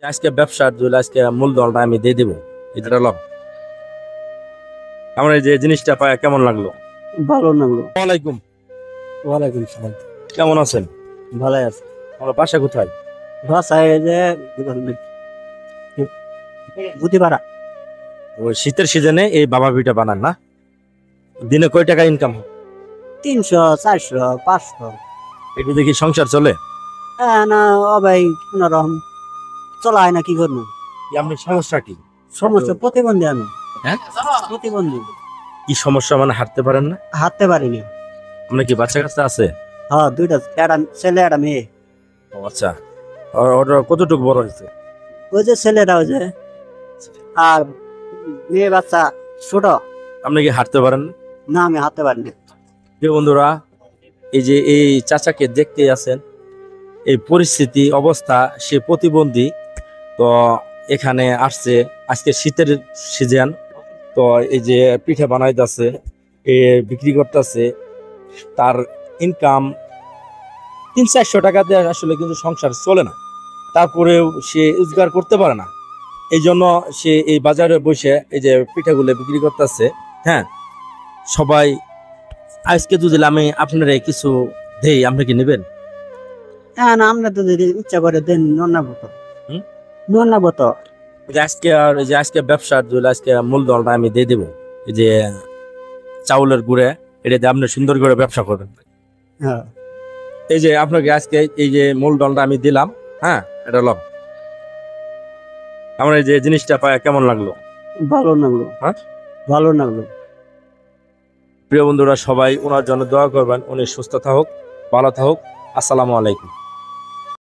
আজকে ব্যবসার জন্য আজকে মূলধনটা আমি দিয়ে দিব। এটা লব আমার এই যে জিনিসটা পায় কেমন লাগলো? ভালো লাগলো। ওয়ালাইকুম। ওয়ালাইকুম সালাম। কেমন আছেন? ভালো আছে। আমার বাসা কোথায়? ভাষায় যে বুঝিপাড়া। ওই শীতের সিজনে এই বাবা পিঠা বানান না? দিনে কয় টাকা ইনকাম? 300, 400, 500। একটু দেখি সংসার চলে? না ও ভাই কোনরকম চলায় না, কি করবো? আপনার সমস্যা কি? সমস্যা প্রতিবন্ধী আমি। হ্যাঁ, প্রতিবন্ধী। কি সমস্যা? মানে হাঁটতে পারেন না? হাঁটতে পারিনি। আপনার কি বাচ্চা কাচ্চা আছে? হ্যাঁ, দুইটা, একটা ছেলে একটা মেয়ে। ও আচ্ছা। ওর কতটুকু বড় হয়েছে? ওই যে ছেলেটা, ওই যে, আর মেয়ে বাচ্চা ছোট। আপনি কি হাঁটতে পারেন না? না, আমি হাঁটতে পারিনি। প্রিয় বন্ধুরা, এই যে এই চাচাকে দেখতে আছেন, এই পরিস্থিতি অবস্থা, সে প্রতিবন্ধী। তো এখানে আসছে আজকে শীতের সিজন, তো এই যে পিঠা বানাইতেছে, এ বিক্রি করতেছে। তার ইনকাম 300-400 টাকা দিয়ে আসলে কিন্তু সংসার চলে না, তারপরেও সে রোজগার করতে পারে না। এই জন্য সে এই বাজারে বসে এই যে পিঠাগুলো বিক্রি করতেছে। হ্যাঁ, সবাই আজকে যদি আমি আপনারা কিছু দেই, আপনি কি নেবেন? হ্যাঁ, না, আমরা তো যদি ইচ্ছা করে দেন নন্নাবো তো। হুম? নন্নাবো তো। আজকে ব্যবসার জন্য আজকে মূলধনটা আমি দিয়ে দিব। এই যে চাউলের গুঁড়ে, এটা দিয়ে আপনি সুন্দর করে ব্যবসা করবেন। হ্যাঁ, এই যে আপনাকে আজকে এই যে মূলধনটা আমি দিলাম। হ্যাঁ, এটা লব আমার এই যে জিনিসটা পায় কেমন লাগলো? ভালো লাগলো। হ্যাঁ, ভালো লাগলো। প্রিয় বন্ধুরা, সবাই ওনার জন্য দোয়া করবেন, উনি সুস্থ থাকুক, ভালো থাকুক। আসসালামু আলাইকুম।